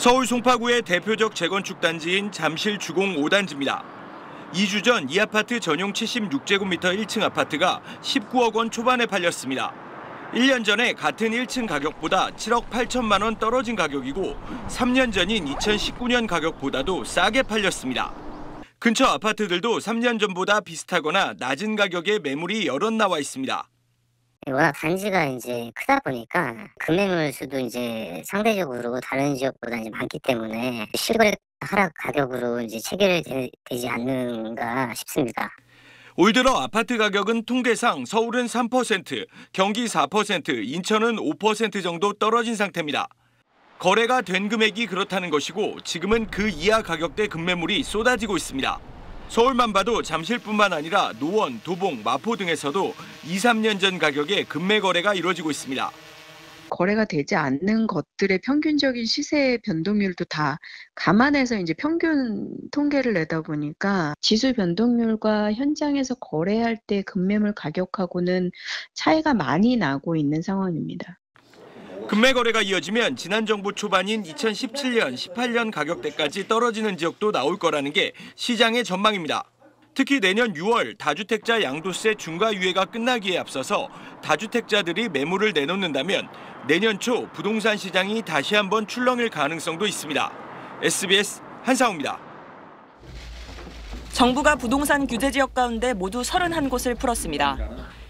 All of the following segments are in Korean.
서울 송파구의 대표적 재건축 단지인 잠실 주공 5단지입니다. 2주 전 이 아파트 전용 76제곱미터 1층 아파트가 19억 원 초반에 팔렸습니다. 1년 전에 같은 1층 가격보다 7억 8천만 원 떨어진 가격이고 3년 전인 2019년 가격보다도 싸게 팔렸습니다. 근처 아파트들도 3년 전보다 비슷하거나 낮은 가격에 매물이 여럿 나와 있습니다. 워낙 단지가 이제 크다 보니까 급매물 수도 이제 상대적으로 다른 지역보다 이제 많기 때문에 실거래 하락 가격으로 이제 체결되지 않는가 싶습니다. 올 들어 아파트 가격은 통계상 서울은 3%, 경기 4%, 인천은 5% 정도 떨어진 상태입니다. 거래가 된 금액이 그렇다는 것이고 지금은 그 이하 가격대 급매물이 쏟아지고 있습니다. 서울만 봐도 잠실뿐만 아니라 노원, 도봉, 마포 등에서도 2, 3년 전 가격에 급매 거래가 이루어지고 있습니다. 거래가 되지 않는 것들의 평균적인 시세 변동률도 다 감안해서 이제 평균 통계를 내다 보니까 지수 변동률과 현장에서 거래할 때 급매물 가격하고는 차이가 많이 나고 있는 상황입니다. 급매 거래가 이어지면 지난 정부 초반인 2017년, 18년 가격대까지 떨어지는 지역도 나올 거라는 게 시장의 전망입니다. 특히 내년 6월 다주택자 양도세 중과 유예가 끝나기에 앞서서 다주택자들이 매물을 내놓는다면 내년 초 부동산 시장이 다시 한번 출렁일 가능성도 있습니다. SBS 한상우입니다. 정부가 부동산 규제 지역 가운데 모두 31곳을 풀었습니다.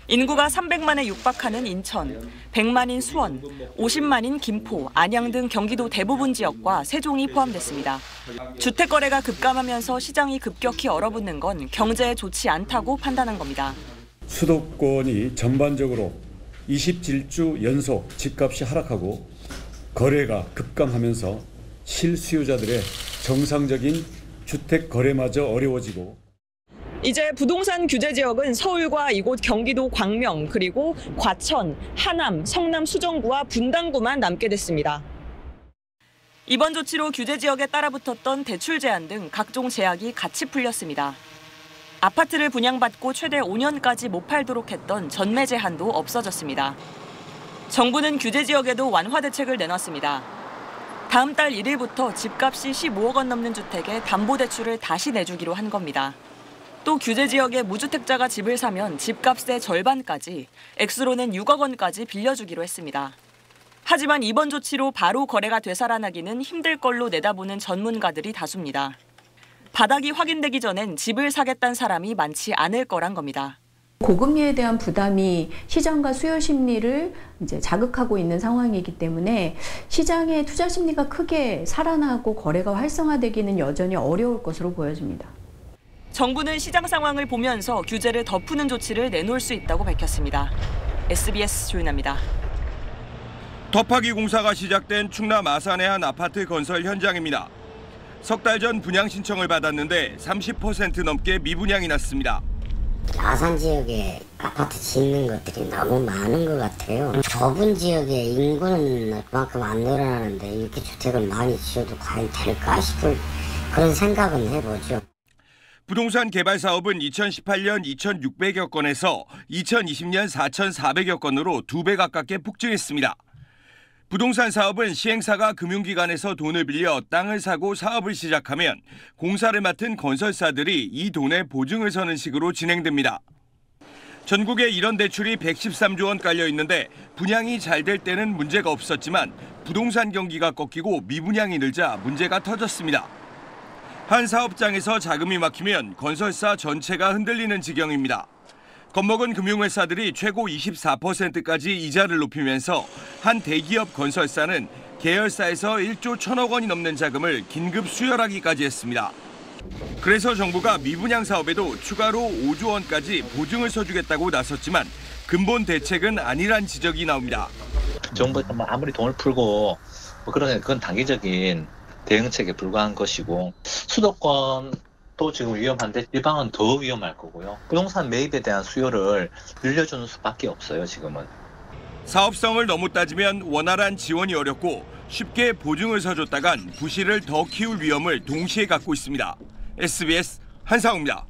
인구가 300만에 육박하는 인천, 100만인 수원, 50만인 김포, 안양 등 경기도 대부분 지역과 세종이 포함됐습니다. 주택 거래가 급감하면서 시장이 급격히 얼어붙는 건 경제에 좋지 않다고 판단한 겁니다. 수도권이 전반적으로 27주 연속 집값이 하락하고 거래가 급감하면서 실수요자들의 정상적인 주택 거래마저 어려워지고 이제 부동산 규제 지역은 서울과 이곳 경기도 광명, 그리고 과천, 하남, 성남 수정구와 분당구만 남게 됐습니다. 이번 조치로 규제 지역에 따라붙었던 대출 제한 등 각종 제약이 같이 풀렸습니다. 아파트를 분양받고 최대 5년까지 못 팔도록 했던 전매 제한도 없어졌습니다. 정부는 규제 지역에도 완화 대책을 내놨습니다. 다음 달 1일부터 집값이 15억 원 넘는 주택에 담보대출을 다시 내주기로 한 겁니다. 또 규제 지역에 무주택자가 집을 사면 집값의 절반까지, 액수로는 6억 원까지 빌려주기로 했습니다. 하지만 이번 조치로 바로 거래가 되살아나기는 힘들 걸로 내다보는 전문가들이 다수입니다. 바닥이 확인되기 전엔 집을 사겠다는 사람이 많지 않을 거란 겁니다. 고금리에 대한 부담이 시장과 수요 심리를 이제 자극하고 있는 상황이기 때문에 시장의 투자 심리가 크게 살아나고 거래가 활성화되기는 여전히 어려울 것으로 보여집니다. 정부는 시장 상황을 보면서 규제를 더 푸는 조치를 내놓을 수 있다고 밝혔습니다. SBS 조윤아입니다. 덮하기 공사가 시작된 충남 아산의 한 아파트 건설 현장입니다. 석 달 전 분양 신청을 받았는데 30% 넘게 미분양이 났습니다. 아산 지역에 아파트 짓는 것들이 너무 많은 것 같아요. 좁은 지역에 인구는 그만큼 안 늘어나는데 이렇게 주택을 많이 지어도 과연 될까 싶은 그런 생각은 해보죠. 부동산 개발 사업은 2018년 2,600여 건에서 2020년 4,400여 건으로 2배 가깝게 폭증했습니다. 부동산 사업은 시행사가 금융기관에서 돈을 빌려 땅을 사고 사업을 시작하면 공사를 맡은 건설사들이 이 돈에 보증을 서는 식으로 진행됩니다. 전국에 이런 대출이 113조 원 깔려 있는데 분양이 잘 될 때는 문제가 없었지만 부동산 경기가 꺾이고 미분양이 늘자 문제가 터졌습니다. 한 사업장에서 자금이 막히면 건설사 전체가 흔들리는 지경입니다. 겁먹은 금융회사들이 최고 24%까지 이자를 높이면서 한 대기업 건설사는 계열사에서 1조 1천억 원이 넘는 자금을 긴급 수혈하기까지 했습니다. 그래서 정부가 미분양 사업에도 추가로 5조 원까지 보증을 서주겠다고 나섰지만 근본 대책은 아니란 지적이 나옵니다. 정부가 아무리 돈을 풀고 그건 단기적인 대응책에 불과한 것이고 수도권도 지금 위험한데 지방은 더 위험할 거고요. 부동산 매입에 대한 수요를 늘려주는 수밖에 없어요, 지금은. 사업성을 너무 따지면 원활한 지원이 어렵고 쉽게 보증을 서줬다간 부실을 더 키울 위험을 동시에 갖고 있습니다. SBS 한상우입니다.